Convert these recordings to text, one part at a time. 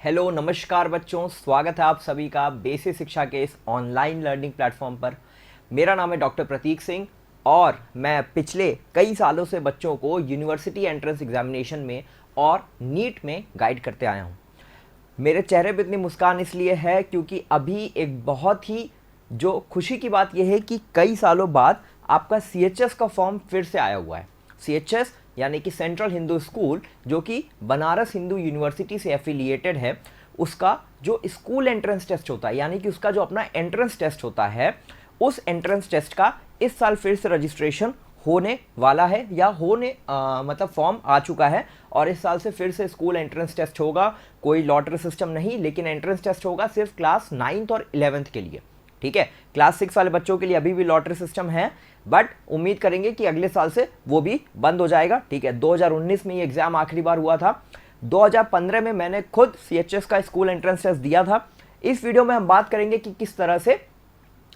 Hello नमस्कार बच्चों, स्वागत है आप सभी का बेसिक शिक्षा के इस ऑनलाइन लर्निंग प्लेटफॉर्म पर। मेरा नाम है डॉक्टर प्रतीक सिंह और मैं पिछले कई सालों से बच्चों को यूनिवर्सिटी एंट्रेंस एग्जामिनेशन में और नीट में गाइड करते आया हूँ। मेरे चेहरे पे इतनी मुस्कान इसलिए है क्योंकि अभी एक बहुत ही जो खुशी की बात यह है कि कई सालों बाद आपका CHS का फॉर्म फिर से आया हुआ है। CHS यानी कि सेंट्रल हिंदू स्कूल, जो कि बनारस हिंदू यूनिवर्सिटी से एफिलिएटेड है, उसका जो स्कूल एंट्रेंस टेस्ट होता है यानी कि उसका जो अपना एंट्रेंस टेस्ट होता है, उस एंट्रेंस टेस्ट का इस साल फिर से रजिस्ट्रेशन होने वाला है या मतलब फॉर्म आ चुका है और इस साल से फिर से स्कूल एंट्रेंस टेस्ट होगा। कोई लॉटरी सिस्टम नहीं, लेकिन एंट्रेंस टेस्ट होगा सिर्फ क्लास 9th और 11th के लिए। ठीक है, क्लास 6 वाले बच्चों के लिए अभी भी लॉटरी सिस्टम है, बट उम्मीद करेंगे कि अगले साल से वो भी बंद हो जाएगा। ठीक है, 2019 में ये एग्जाम आखिरी बार हुआ था। 2015 में मैंने खुद CHS का स्कूल एंट्रेंस टेस्ट दिया था। इस वीडियो में हम बात करेंगे कि किस तरह से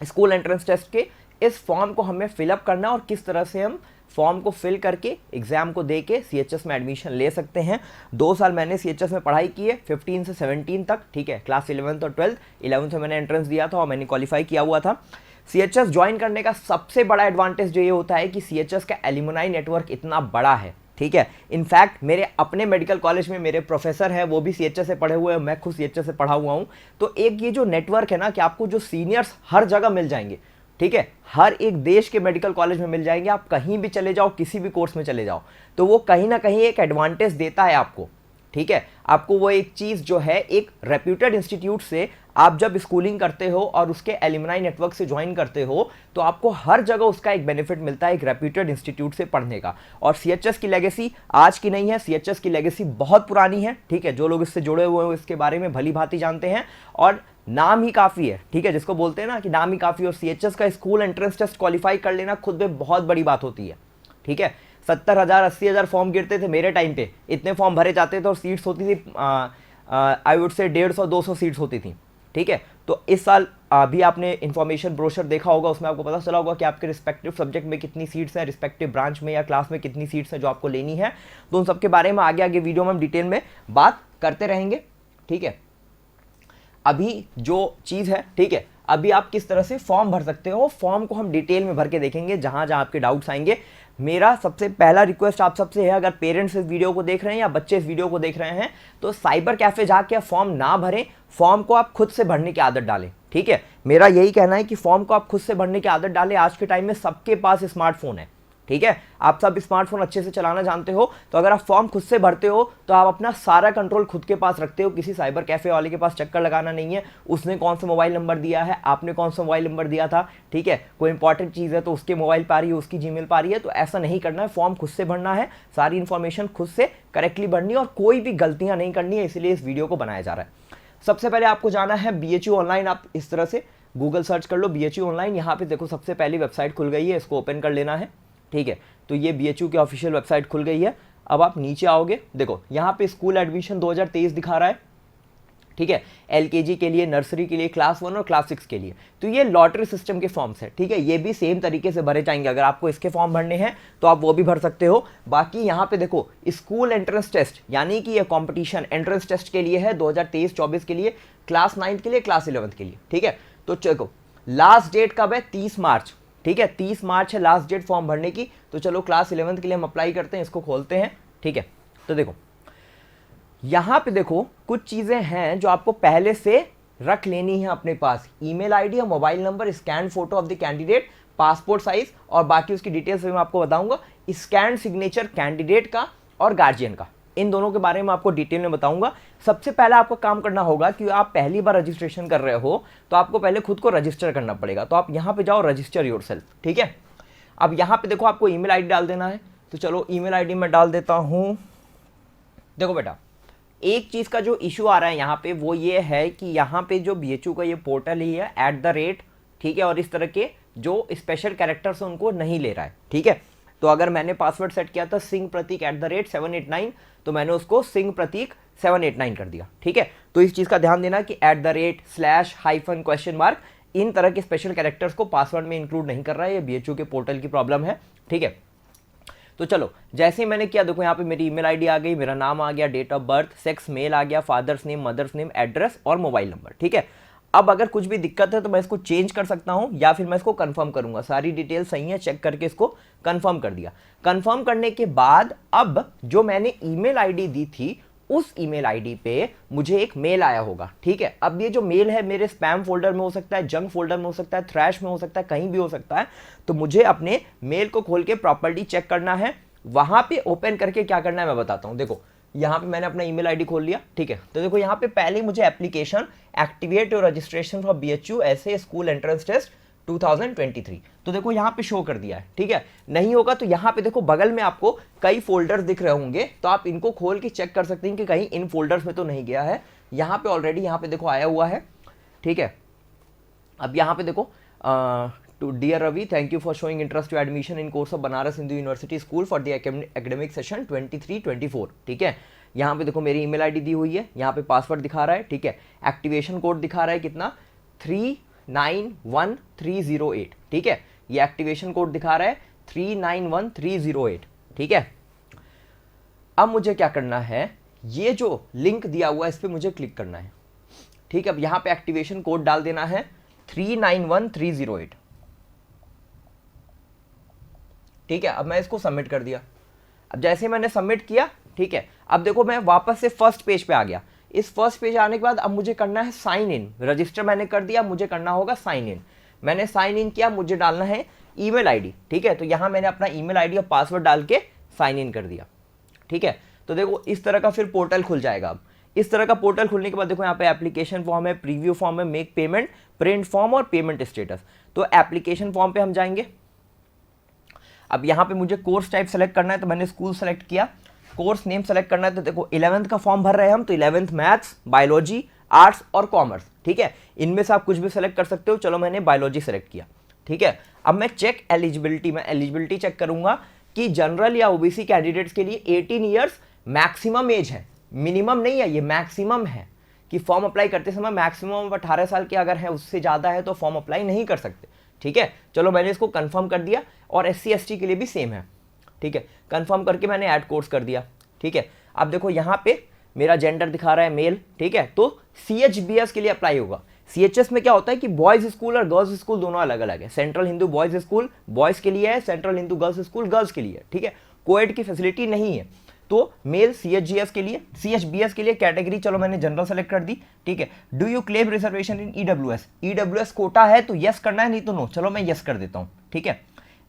स्कूल एंट्रेंस टेस्ट के इस फॉर्म को हमें फिलअप करना और किस तरह से हम फॉर्म को फिल करके एग्जाम को दे के CHS में एडमिशन ले सकते हैं। 2 साल मैंने CHS में पढ़ाई की है, 15 से 17 तक। ठीक है, क्लास 11th और 12th में मैंने एंट्रेंस दिया था और मैंने क्वालिफाई किया हुआ था। CHS ज्वाइन करने का सबसे बड़ा एडवांटेज जो ये होता है कि CHS का एलुमनाई नेटवर्क इतना बड़ा है। ठीक है, इनफैक्ट मेरे अपने मेडिकल कॉलेज में मेरे प्रोफेसर हैं, वो भी CHS से पढ़े हुए हैं, मैं खुद CHS से पढ़ा हुआ हूँ। तो एक ये जो नेटवर्क है ना कि आपको जो सीनियर्स हर जगह मिल जाएंगे। ठीक है, हर एक देश के मेडिकल कॉलेज में मिल जाएंगे, आप कहीं भी चले जाओ, किसी भी कोर्स में चले जाओ, तो वो कहीं ना कहीं एक एडवांटेज देता है आपको। ठीक है, आपको वो एक चीज़ जो है, एक रेप्यूटेड इंस्टीट्यूट से आप जब स्कूलिंग करते हो और उसके एलुमनाई नेटवर्क से ज्वाइन करते हो, तो आपको हर जगह उसका एक बेनिफिट मिलता है एक रेप्यूटेड इंस्टीट्यूट से पढ़ने का। और CHS की लेगेसी आज की नहीं है, CHS की लेगेसी बहुत पुरानी है। ठीक है, जो लोग इससे जुड़े हुए हैं इसके बारे में भली भांति जानते हैं और नाम ही काफ़ी है। ठीक है, जिसको बोलते हैं ना कि नाम ही काफ़ी। और CHS का स्कूल एंट्रेंस टेस्ट क्वालिफाई कर लेना खुद में बहुत बड़ी बात होती है। ठीक है, 70,000 80,000 फॉर्म गिरते थे मेरे टाइम पे, इतने फॉर्म भरे जाते थे और सीट्स होती थी आई वुड से 150-200 सीट्स होती थी। ठीक है, तो इस साल अभी आपने इन्फॉर्मेशन ब्रोशर देखा होगा, उसमें आपको पता चला होगा कि आपके रिस्पेक्टिव सब्जेक्ट में कितनी सीट्स हैं, रिस्पेक्टिव ब्रांच में या क्लास में कितनी सीट्स हैं जो आपको लेनी है। तो उन सबके बारे में आगे आगे वीडियो में हम डिटेल में बात करते रहेंगे। ठीक है, अभी जो चीज़ है, ठीक है, अभी आप किस तरह से फॉर्म भर सकते हो, फॉर्म को हम डिटेल में भर के देखेंगे जहाँ जहाँ आपके डाउट्स आएंगे। मेरा सबसे पहला रिक्वेस्ट आप सबसे है, अगर पेरेंट्स इस वीडियो को देख रहे हैं या बच्चे इस वीडियो को देख रहे हैं, तो साइबर कैफे जाके फॉर्म ना भरें, फॉर्म को आप खुद से भरने की आदत डालें। ठीक है, मेरा यही कहना है कि फॉर्म को आप खुद से भरने की आदत डालें। आज के टाइम में सबके पास स्मार्टफोन है। ठीक है, आप सब स्मार्टफोन अच्छे से चलाना जानते हो, तो अगर आप फॉर्म खुद से भरते हो तो आप अपना सारा कंट्रोल खुद के पास रखते हो। किसी साइबर कैफे वाले के पास चक्कर लगाना नहीं है, उसने कौन सा मोबाइल नंबर दिया है, आपने कौन सा मोबाइल नंबर दिया था। ठीक है, कोई इंपॉर्टेंट चीज़ है तो उसके मोबाइल पर आ रही है, उसकी जीमेल पर आ रही है, तो ऐसा नहीं करना है। फॉर्म खुद से भरना है, सारी इन्फॉर्मेशन खुद से करेक्टली भरनी है और कोई भी गलतियां नहीं करनी है, इसलिए इस वीडियो को बनाया जा रहा है। सबसे पहले आपको जाना है BHU ऑनलाइन। आप इस तरह से गूगल सर्च कर लो BHU ऑनलाइन। यहाँ पे देखो सबसे पहली वेबसाइट खुल गई है, इसको ओपन कर लेना है। ठीक है, तो ये BHU की ऑफिशियल वेबसाइट खुल गई है। अब आप नीचे आओगे, देखो यहाँ पे स्कूल एडमिशन 2023 दिखा रहा है। ठीक है, LKG के लिए, नर्सरी के लिए, क्लास 1 और क्लास 6 के लिए। तो ये लॉटरी सिस्टम के फॉर्म्स है। ठीक है, ये भी सेम तरीके से भरे जाएंगे। अगर आपको इसके फॉर्म भरने हैं तो आप वो भी भर सकते हो। बाकी यहाँ पे देखो स्कूल एंट्रेंस टेस्ट यानी कि ये कॉम्पिटिशन एंट्रेंस टेस्ट के लिए है 2023-24 के लिए, क्लास 9th के लिए, क्लास 11th के लिए। ठीक है, तो चलो लास्ट डेट कब है? 30 मार्च। ठीक है, 30 मार्च है लास्ट डेट फॉर्म भरने की। तो चलो क्लास 11th के लिए हम अप्लाई करते हैं, इसको खोलते हैं। ठीक है, तो देखो यहाँ पे देखो कुछ चीज़ें हैं जो आपको पहले से रख लेनी है अपने पास। ईमेल आईडी और mobile number, scan photo of the candidate, passport size और बाकी उसकी डिटेल्स मैं आपको बताऊंगा। स्कैन सिग्नेचर कैंडिडेट का और गार्जियन का, इन दोनों के बारे में आपको डिटेल में बताऊंगा। सबसे पहले आपको काम करना होगा कि आप पहली बार रजिस्ट्रेशन कर रहे हो तो आपको पहले खुद को रजिस्टर करना पड़ेगा। तो आप यहाँ पे जाओ, रजिस्टर योरसेल्फ। ठीक है, अब यहाँ पे देखो आपको ईमेल आईडी डाल देना है। तो चलो ईमेल आईडी मैं डाल देता हूँ। देखो बेटा, एक चीज़ का जो इशू आ रहा है यहाँ पे वो ये है कि यहाँ पे जो BHU का ये पोर्टल ही है @ ठीक है, और इस तरह के जो स्पेशल कैरेक्टर्स हैं उनको नहीं ले रहा है। ठीक है, तो अगर मैंने पासवर्ड सेट किया था सिंह प्रतीक @789, तो मैंने उसको सिंह प्रतीक 789 कर दिया। ठीक है, तो इस चीज़ का ध्यान देना कि @ इन तरह के स्पेशल कैरेक्टर्स को पासवर्ड में इंक्लूड नहीं कर रहा है, ये BHU के पोर्टल की प्रॉब्लम है। ठीक है, तो चलो जैसे ही मैंने किया, देखो यहाँ पे मेरी ईमेल आईडी आ गई, मेरा नाम आ गया, date of birth, sex male आ गया, father's name, mother's name, address और मोबाइल नंबर। ठीक है, अब अगर कुछ भी दिक्कत है तो मैं इसको चेंज कर सकता हूं या फिर मैं इसको कंफर्म करूंगा। सारी डिटेल सही है, चेक करके इसको कंफर्म कर दिया। कंफर्म करने के बाद अब जो मैंने ईमेल आईडी दी थी उस ईमेल आईडी पे मुझे एक मेल आया होगा। ठीक है, अब ये जो मेल है मेरे स्पैम फोल्डर में हो सकता है, जंक फोल्डर में हो सकता है, थ्रैश में हो सकता है, कहीं भी हो सकता है। तो मुझे अपने मेल को खोल के प्रॉपर्ली चेक करना है, वहां पे ओपन करके क्या करना है मैं बताता हूं। देखो यहाँ पे मैंने अपना ईमेल आईडी खोल लिया। ठीक है, तो देखो यहाँ पे पहले मुझे application activate your registration for BHU ऐसे स्कूल एंट्रेंस टेस्ट 2023, तो देखो यहाँ पे शो कर दिया है। ठीक है, नहीं होगा तो यहाँ पे देखो बगल में आपको कई फोल्डर्स दिख रहे होंगे, तो आप इनको खोल के चेक कर सकते हैं कि कहीं इन फोल्डर्स में तो नहीं गया है। यहाँ पे ऑलरेडी यहाँ पे देखो आया हुआ है। ठीक है, अब यहाँ पे देखो to dear Ravi, thank you for showing interest to admission in course of Banaras Hindu University school for the academic session 23-24। ठीक है, यहाँ पे देखो मेरी ईमेल आईडी दी हुई है, यहाँ पे पासवर्ड दिखा रहा है। ठीक है, एक्टिवेशन कोड दिखा रहा है कितना 391308। ठीक है, ये एक्टिवेशन कोड दिखा रहा है 391308। ठीक है, अब मुझे क्या करना है, ये जो लिंक दिया हुआ है इस पर मुझे क्लिक करना है। ठीक है, अब यहाँ पे एक्टिवेशन कोड डाल देना है 391308। ठीक है, अब मैं इसको सबमिट कर दिया। अब जैसे मैंने सबमिट किया, ठीक है, अब देखो मैं वापस से फर्स्ट पेज पे आ गया। इस फर्स्ट पेज आने के बाद अब मुझे करना है साइन इन। रजिस्टर मैंने कर दिया, मुझे करना होगा साइन इन। मैंने साइन इन किया, मुझे डालना है ईमेल आईडी। ठीक है, तो यहां मैंने अपना ईमेल आईडी और पासवर्ड डाल के साइन इन कर दिया। ठीक है, तो देखो इस तरह का फिर पोर्टल खुल जाएगा। अब इस तरह का पोर्टल खुलने के बाद देखो यहाँ पे एप्लीकेशन फॉर्म है, प्रीव्यू फॉर्म है, मेक पेमेंट, प्रिंट फॉर्म और पेमेंट स्टेटस। तो एप्लीकेशन फॉर्म पे हम जाएंगे। अब यहाँ पे मुझे कोर्स टाइप सेलेक्ट करना है, तो मैंने स्कूल सेलेक्ट किया। कोर्स नेम सेलेक्ट करना है, तो देखो 11th का फॉर्म भर रहे हैं हम, तो 11th मैथ्स, बायोलॉजी, आर्ट्स और कॉमर्स। ठीक है, इनमें से आप कुछ भी सेलेक्ट कर सकते हो। चलो मैंने बायोलॉजी सेलेक्ट किया। ठीक है, अब मैं चेक एलिजिबिलिटी, मैं एलिजिबिलिटी चेक करूंगा कि जनरल या ओबीसी कैंडिडेट्स के लिए 18 ईयर्स मैक्सिमम एज है, मिनिमम नहीं है, ये मैक्सिमम है कि फॉर्म अप्लाई करते समय मैक्सिमम 18 साल के अगर है, उससे ज़्यादा है तो फॉर्म अप्लाई नहीं कर सकते। ठीक है, चलो मैंने इसको कंफर्म कर दिया। और SC ST के लिए भी सेम है। ठीक है, कंफर्म करके मैंने ऐड कोर्स कर दिया। ठीक है, अब देखो यहाँ पे मेरा जेंडर दिखा रहा है मेल। ठीक है, तो CHBS के लिए अप्लाई होगा। CHS में क्या होता है कि बॉयज स्कूल और गर्ल्स स्कूल दोनों अलग अलग है। Central Hindu boys school boys के लिए है, central Hindu girls school girls के लिए। ठीक है, कोएड की फैसिलिटी नहीं है। तो मेल CHGS के लिए, CHBS के लिए कैटेगरी चलो मैंने जनरल सेलेक्ट कर दी। ठीक है, do you claim reservation in EWS quota है तो यस करना है, नहीं तो नो। चलो मैं यस कर देता हूं। ठीक है,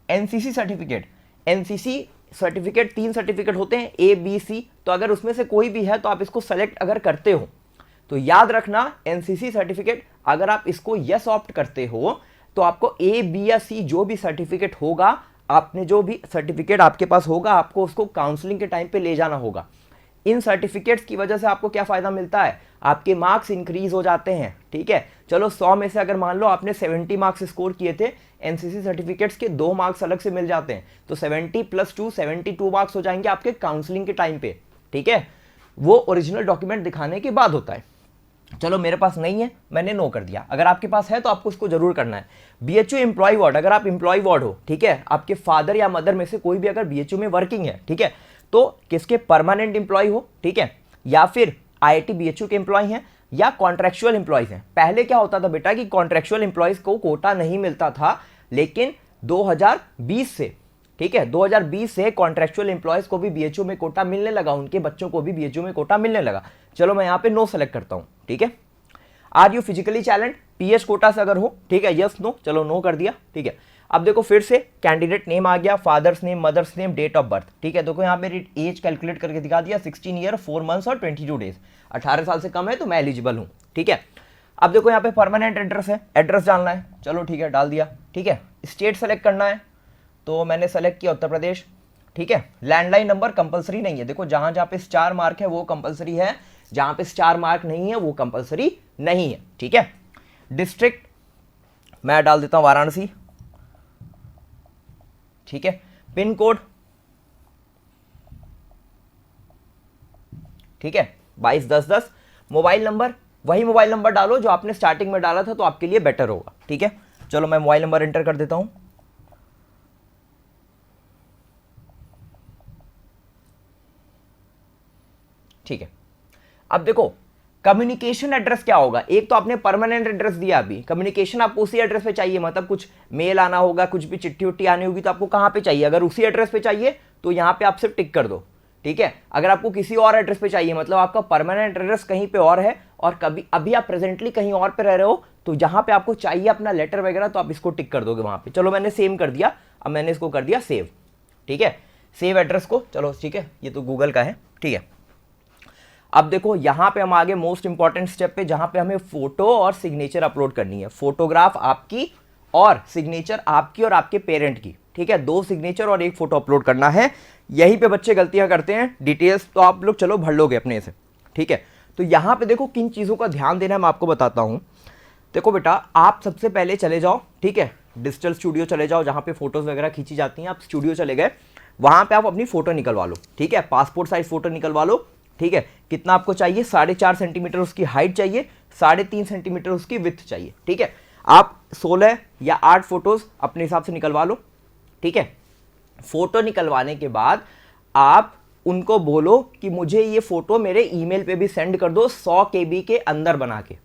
NCC certificate, NCC certificate 3 certificate होते हैं A B C, तो अगर उसमें से कोई भी है तो आप इसको सेलेक्ट अगर करते हो तो याद रखना NCC सर्टिफिकेट अगर आप इसको यस ऑप्ट करते हो तो आपको A B या C जो भी सर्टिफिकेट होगा, आपने जो भी सर्टिफिकेट आपके पास होगा, आपको उसको काउंसलिंग के टाइम पे ले जाना होगा। इन सर्टिफिकेट्स की वजह से आपको क्या फायदा मिलता है, आपके मार्क्स इंक्रीज हो जाते हैं। ठीक है, चलो 100 में से अगर मान लो आपने 70 मार्क्स स्कोर किए थे, NCC सर्टिफिकेट्स के 2 मार्क्स अलग से मिल जाते हैं, तो 70 + 2 72 मार्क्स हो जाएंगे आपके काउंसलिंग के टाइम पे। ठीक है, वो ओरिजिनल डॉक्यूमेंट दिखाने के बाद होता है। चलो मेरे पास नहीं है, मैंने नो कर दिया। अगर आपके पास है तो आपको उसको जरूर करना है। BHU एम्प्लॉय वार्ड, अगर आप एम्प्लॉय वार्ड हो, ठीक है, आपके फादर या मदर में से कोई भी अगर BHU में वर्किंग है, ठीक है, तो किसके परमानेंट एम्प्लॉय हो, ठीक है, या फिर IIT BHU के एम्प्लॉय हैं या कॉन्ट्रेक्चुअल एम्प्लॉयज हैं। पहले क्या होता था बेटा कि कॉन्ट्रेक्चुअल एम्प्लॉयज को कोटा नहीं मिलता था, लेकिन 2020 से, ठीक है, 2020 से कॉन्ट्रेक्चुअल एम्प्लॉयज को भी BHU में कोटा मिलने लगा, उनके बच्चों को भी BHU में कोटा मिलने लगा। चलो मैं यहाँ पे नो सेलेक्ट करता हूँ। ठीक है, are you physically challenge, PH quota से अगर हो, ठीक है, यस नो, चलो नो कर दिया। ठीक है, अब देखो फिर से कैंडिडेट नेम आ गया, father's name, mother's name, date of birth. ठीक है, देखो यहाँ मेरी एज कैलकुलेट करके दिखा दिया 16 ईयर 4 मंथ्स और 22 डेज। 18 साल से कम है तो मैं एलिजिबल हूँ। ठीक है, अब देखो यहाँ पे परमानेंट एड्रेस है, एड्रेस डालना है, चलो ठीक है डाल दिया। ठीक है, स्टेट सेलेक्ट करना है, तो मैंने सेलेक्ट किया उत्तर प्रदेश। ठीक है, लैंडलाइन नंबर कंपलसरी नहीं है, देखो जहां जहां पे स्टार मार्क है वो कंपलसरी है, जहां पे स्टार मार्क नहीं है वो कंपलसरी नहीं है। ठीक है, डिस्ट्रिक्ट मैं डाल देता हूं वाराणसी। ठीक है, पिन कोड, ठीक है 221010। मोबाइल नंबर वही मोबाइल नंबर डालो जो आपने स्टार्टिंग में डाला था, तो आपके लिए बेटर होगा। ठीक है, चलो मैं मोबाइल नंबर एंटर कर देता हूं। ठीक है। अब देखो कम्युनिकेशन एड्रेस क्या होगा, एक तो आपने परमानेंट एड्रेस दिया, अभी कम्युनिकेशन आपको उसी एड्रेस पे चाहिए, मतलब कुछ मेल आना होगा, कुछ भी चिट्ठी उट्ठी आनी होगी तो आपको कहां पे चाहिए, अगर उसी एड्रेस पे चाहिए तो यहां पे आप सिर्फ टिक कर दो, ठीक है। अगर आपको किसी और एड्रेस पे चाहिए, मतलब आपका परमानेंट एड्रेस कहीं पे और है और कभी अभी आप प्रेजेंटली कहीं और पे रह रहे हो, तो जहां पे आपको चाहिए अपना लेटर वगैरह तो आप इसको टिक कर दोगे वहां पे। चलो मैंने सेम कर दिया, अब मैंने इसको कर दिया सेव, ठीक है, सेव एड्रेस को, चलो ठीक है, ये तो गूगल का है, ठीक है। अब देखो यहां पे हम आगे मोस्ट इंपॉर्टेंट स्टेप पे, जहां पे हमें फोटो और सिग्नेचर अपलोड करनी है, फोटोग्राफ आपकी और सिग्नेचर आपकी और आपके पेरेंट की, ठीक है, 2 सिग्नेचर और 1 फोटो अपलोड करना है। यहीं पे बच्चे गलतियां करते हैं, डिटेल्स तो आप लोग चलो भर लोगे अपने से, ठीक है। तो यहां पे देखो किन चीजों का ध्यान देना है मैं आपको बताता हूं। देखो बेटा आप सबसे पहले चले जाओ, ठीक है, डिजिटल स्टूडियो चले जाओ, जहां पे फोटोज वगैरह खींची जाती हैं, आप स्टूडियो चले गए, वहां पे आप अपनी फोटो निकलवा लो, ठीक है, पासपोर्ट साइज फोटो निकलवा लो, ठीक है। कितना आपको चाहिए, 4.5 सेंटीमीटर उसकी हाइट चाहिए, 3.5 सेंटीमीटर उसकी विड्थ चाहिए, ठीक है। आप 16 या 8 फोटोज अपने हिसाब से निकलवा लो, ठीक है। फोटो निकलवाने के बाद आप उनको बोलो कि मुझे ये फोटो मेरे ईमेल पे भी सेंड कर दो 100 KB के अंदर बना के,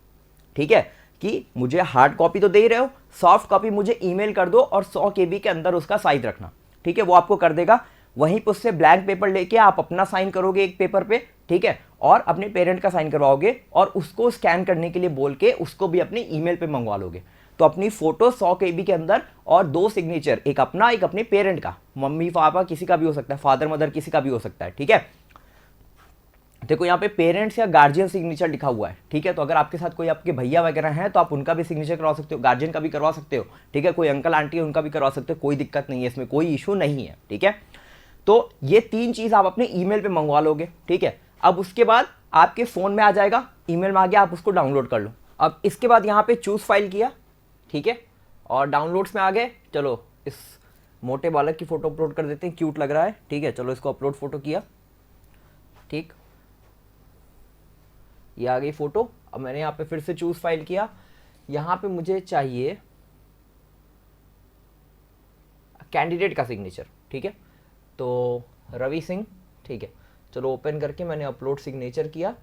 ठीक है, कि मुझे हार्ड कॉपी तो दे ही रहे हो, सॉफ्ट कॉपी मुझे ईमेल कर दो और 100 KB के अंदर उसका साइज रखना, ठीक है। वो आपको कर देगा, वहीं पर उससे ब्लैंक पेपर लेके आप अपना साइन करोगे एक पेपर पे, ठीक है, और अपने पेरेंट का साइन करवाओगे और उसको स्कैन करने के लिए बोल के उसको भी अपने ईमेल पे मंगवा लोगे। तो अपनी फोटो 100 KB के अंदर और 2 सिग्नेचर, एक अपना एक अपने पेरेंट का, मम्मी पापा किसी का भी हो सकता है, फादर मदर किसी का भी हो सकता है, ठीक है। देखो यहाँ पे पेरेंट्स या गार्जियन सिग्नेचर लिखा हुआ है, ठीक है, तो अगर आपके साथ कोई आपके भैया वगैरह हैं तो आप उनका भी सिग्नेचर करवा सकते हो, गार्जियन का भी करवा सकते हो, ठीक है, कोई अंकल आंटी है उनका भी करवा सकते हो, कोई दिक्कत नहीं है, इसमें कोई इशू नहीं है, ठीक है। तो ये 3 चीज आप अपने ईमेल पे मंगवा लोगे, ठीक है। अब उसके बाद आपके फोन में आ जाएगा, ईमेल में आ गया, आप उसको डाउनलोड कर लो। अब इसके बाद यहाँ पे चूज फाइल किया, ठीक है, और डाउनलोड्स में आ गए, चलो इस मोटे बालक की फोटो अपलोड कर देते हैं, क्यूट लग रहा है, ठीक है, चलो इसको अपलोड फोटो किया, ठीक, ये आ गई फोटो। अब मैंने यहाँ पे फिर से चूज फाइल किया, यहाँ पे मुझे चाहिए कैंडिडेट का सिग्नेचर, ठीक है, तो रवि सिंह, ठीक है, चलो ओपन करके मैंने अपलोड सिग्नेचर किया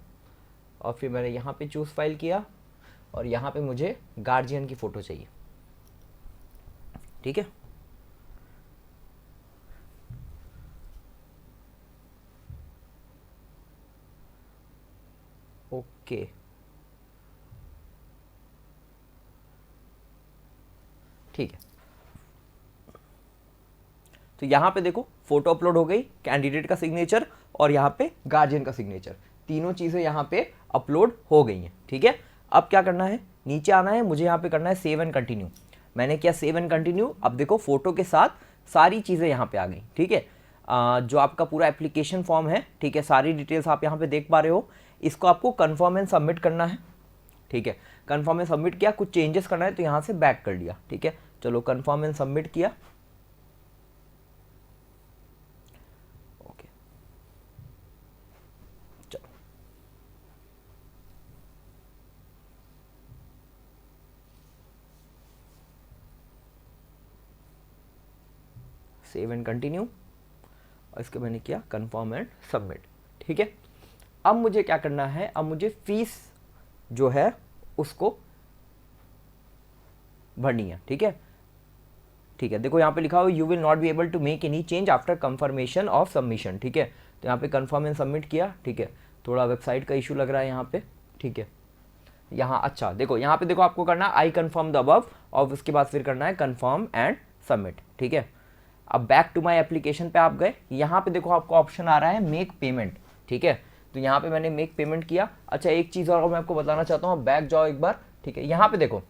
और फिर मैंने यहाँ पे चूज फाइल किया और यहाँ पे मुझे गार्जियन की फ़ोटो चाहिए, ठीक है। ओके, ठीक है, तो यहाँ पे देखो फोटो अपलोड हो गई, कैंडिडेट का सिग्नेचर और यहाँ पे गार्जियन का सिग्नेचर, तीनों चीज़ें यहाँ पे अपलोड हो गई हैं, ठीक है। अब क्या करना है, नीचे आना है, मुझे यहाँ पे करना है सेव एंड कंटिन्यू। मैंने किया सेव एंड कंटिन्यू। अब देखो फोटो के साथ सारी चीज़ें यहाँ पे आ गई, ठीक है। जो आपका पूरा एप्लीकेशन फॉर्म है, ठीक है, सारी डिटेल्स आप यहाँ पे देख पा रहे हो। इसको आपको कन्फर्म एंड सबमिट करना है, ठीक है। कन्फर्म एंड सबमिट किया, कुछ चेंजेस करना है तो यहाँ से बैक कर लिया, ठीक है। चलो कन्फर्म एंड सबमिट किया, ओके, चलो सेव एंड कंटिन्यू और इसको मैंने किया कन्फर्म एंड सबमिट, ठीक है। अब मुझे क्या करना है, अब मुझे फीस जो है उसको भरनी है, ठीक है, ठीक है। देखो यहाँ पे लिखा हो you will not be able to make any change after confirmation of submission, ठीक है। तो यहाँ पे कन्फर्म एंड सबमिट किया, ठीक है। थोड़ा वेबसाइट का इशू लग रहा है यहाँ पे, ठीक है। यहाँ अच्छा देखो, यहाँ पे देखो आपको करना है आई कन्फर्म द अबव और उसके बाद फिर करना है कन्फर्म एंड सबमिट, ठीक है। अब बैक टू माई एप्लीकेशन पे आप गए, यहाँ पे देखो आपको ऑप्शन आ रहा है मेक पेमेंट, ठीक है। तो यहाँ पे मैंने मेक पेमेंट किया। अच्छा एक चीज़ और मैं आपको बताना चाहता हूँ, बैक जाओ एक बार, ठीक है। यहाँ पे देखो,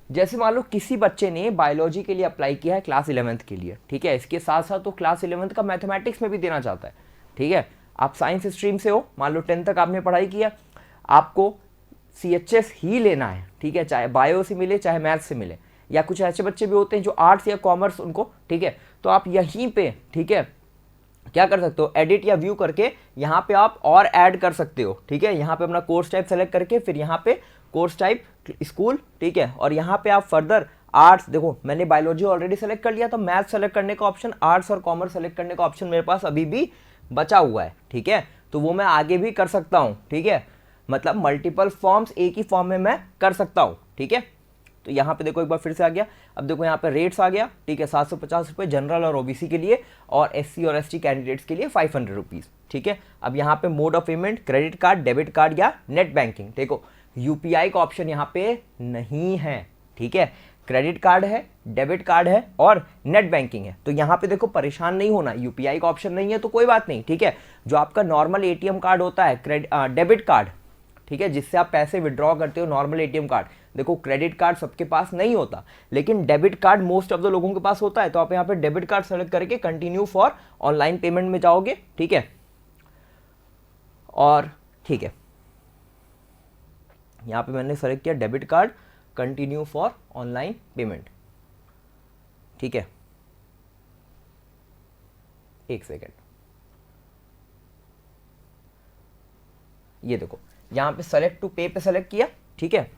जैसे मान लो किसी बच्चे ने बायोलॉजी के लिए अप्लाई किया है क्लास 11th के लिए, ठीक है, इसके साथ साथ तो क्लास 11th का मैथमेटिक्स में भी देना चाहता है, ठीक है। आप साइंस स्ट्रीम से हो, मान लो 10th तक आपने पढ़ाई किया, आपको CHS ही लेना है, ठीक है, चाहे बायो से मिले चाहे मैथ्स से मिले, या कुछ ऐसे बच्चे भी होते हैं जो आर्ट्स या कॉमर्स उनको, ठीक है। तो आप यहीं पे, ठीक है, क्या कर सकते हो, एडिट या व्यू करके यहाँ पे आप और ऐड कर सकते हो, ठीक है। यहाँ पे अपना कोर्स टाइप सेलेक्ट करके फिर यहाँ पे कोर्स टाइप स्कूल, ठीक है, और यहाँ पे आप फर्दर आर्ट्स, देखो मैंने बायोलॉजी ऑलरेडी सेलेक्ट कर लिया था, मैथ सेलेक्ट करने का ऑप्शन, आर्ट्स और कॉमर्स सेलेक्ट करने का ऑप्शन मेरे पास अभी भी बचा हुआ है, ठीक है। तो वो मैं आगे भी कर सकता हूँ, ठीक है। मतलब मल्टीपल फॉर्म्स एक ही फॉर्म में मैं कर सकता हूँ, ठीक है। तो यहाँ पे देखो एक बार फिर से आ गया। अब देखो यहाँ पे रेट्स आ गया, ठीक है। 750 रुपये जनरल और ओबीसी के लिए, और एससी और एसटी कैंडिडेट्स के लिए 500 रुपीज़, ठीक है। अब यहाँ पे mode of payment credit card, debit card या नेट बैंकिंग। देखो यूपीआई का ऑप्शन यहाँ पे नहीं है, ठीक है। क्रेडिट कार्ड है, डेबिट कार्ड है और नेट बैंकिंग है। तो यहाँ पे देखो परेशान नहीं होना, यूपीआई का ऑप्शन नहीं है तो कोई बात नहीं, ठीक है। जो आपका नॉर्मल एटीएम कार्ड होता है, डेबिट कार्ड, ठीक है, जिससे आप पैसे विड्रॉ करते हो, नॉर्मल एटीएम कार्ड। देखो क्रेडिट कार्ड सबके पास नहीं होता, लेकिन debit card most of the लोगों के पास होता है। तो आप यहाँ पे डेबिट कार्ड सेलेक्ट करके कंटिन्यू फॉर ऑनलाइन पेमेंट में जाओगे, ठीक है। और ठीक है, यहाँ पे मैंने सेलेक्ट किया debit card, continue for online payment, ठीक है। एक सेकेंड, ये देखो यहाँ पे सेलेक्ट टू पे पे सेलेक्ट किया, ठीक है।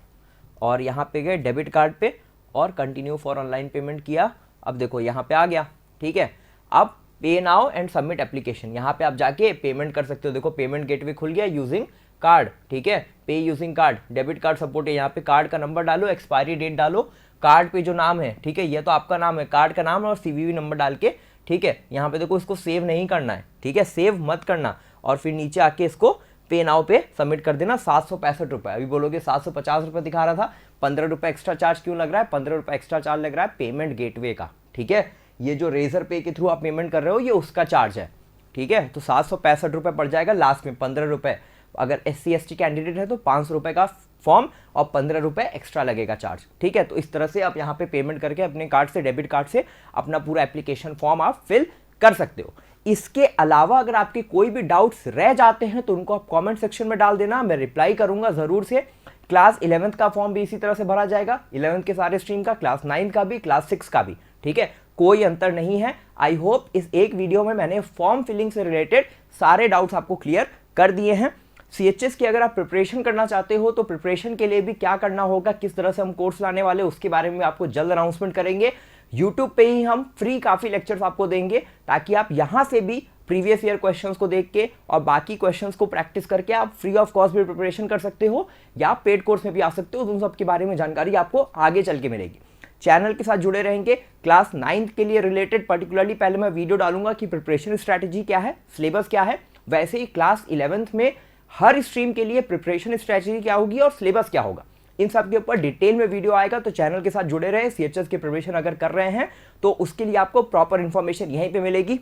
और यहाँ पे गए डेबिट कार्ड पे और कंटिन्यू फॉर ऑनलाइन पेमेंट किया। अब देखो यहाँ पे आ गया, ठीक है। अब पे नाउ एंड सबमिट एप्लीकेशन, यहाँ पे आप जाके पेमेंट कर सकते हो। देखो पेमेंट गेटवे खुल गया यूजिंग कार्ड, ठीक है। पे using card, debit card support है। यहाँ पे कार्ड का नंबर डालो, एक्सपायरी डेट डालो, कार्ड पे जो नाम है, ठीक है, ये तो आपका नाम है, कार्ड का नाम और सीवीवी नंबर डाल के, ठीक है। यहाँ पे देखो इसको सेव नहीं करना है, ठीक है, सेव मत करना। और फिर नीचे आके इसको पे नाउ पे सबमिट कर देना। 765 रुपये। अभी बोलोगे 750 रुपये दिखा रहा था, 15 रुपये एक्स्ट्रा चार्ज क्यों लग रहा है? 15 रुपये एक्स्ट्रा चार्ज लग रहा है पेमेंट गेटवे का, ठीक है। ये जो रेजर पे के थ्रू आप पेमेंट कर रहे हो, ये उसका चार्ज है, ठीक है। तो 765 रुपये पड़ जाएगा लास्ट में, 15 रुपये। अगर SC ST कैंडिडेट है तो 500 रुपये का फॉर्म और 15 रुपये एक्स्ट्रा लगेगा चार्ज, ठीक है। तो इस तरह से आप यहाँ पे पेमेंट करके अपने कार्ड से, डेबिट कार्ड से अपना पूरा एप्लीकेशन फॉर्म आप फिल कर सकते हो। इसके अलावा अगर आपके कोई भी डाउट्स रह जाते हैं तो उनको आप कमेंट सेक्शन में डाल देना, मैं रिप्लाई करूंगा जरूर से। क्लास 11th का फॉर्म भी इसी तरह से भरा जाएगा, 11th के सारे स्ट्रीम का, क्लास 9 का भी, क्लास 6 का भी, ठीक है, कोई अंतर नहीं है। आई होप इस एक वीडियो में मैंने फॉर्म फिलिंग से रिलेटेड सारे डाउट्स आपको क्लियर कर दिए हैं। CHS की अगर आप प्रिपरेशन करना चाहते हो तो प्रिपरेशन के लिए भी क्या करना होगा, किस तरह से हम कोर्स लाने वाले, उसके बारे में आपको जल्द अनाउंसमेंट करेंगे। यूट्यूब पे ही हम फ्री काफ़ी लेक्चर्स आपको देंगे, ताकि आप यहाँ से भी प्रीवियस ईयर क्वेश्चंस को देख के और बाकी क्वेश्चंस को प्रैक्टिस करके आप फ्री ऑफ कॉस्ट भी प्रिपरेशन कर सकते हो, या पेड कोर्स में भी आ सकते हो। उन सब के बारे में जानकारी आपको आगे चल के मिलेगी। चैनल के साथ जुड़े रहेंगे। क्लास 9 के लिए रिलेटेड पर्टिकुलरली पहले मैं वीडियो डालूंगा कि प्रिपरेशन स्ट्रैटेजी क्या है, सिलेबस क्या है। वैसे ही क्लास 11th में हर स्ट्रीम के लिए प्रिपरेशन स्ट्रैटेजी क्या होगी और सिलेबस क्या होगा, इन सब के ऊपर डिटेल में वीडियो आएगा। तो चैनल के साथ जुड़े रहे। CHS के प्रिपरेशन अगर कर रहे हैं तो उसके लिए आपको प्रॉपर इंफॉर्मेशन यहीं पे मिलेगी।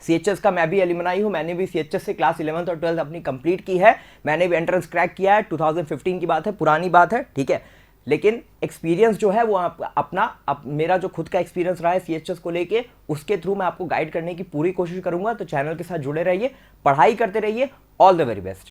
CHS का मैं भी एलुमनाई हूं, मैंने भी CHS से क्लास 11th और 12th अपनी कंप्लीट की है। मैंने भी एंट्रेंस क्रैक किया है, 2015 की बात है, पुरानी बात है, ठीक है। लेकिन एक्सपीरियंस जो है वो मेरा जो खुद का एक्सपीरियंस रहा है CHS को लेके, उसके थ्रू मैं आपको गाइड करने की पूरी कोशिश करूंगा। तो चैनल के साथ जुड़े रहिए, पढ़ाई करते रहिए। All the very best.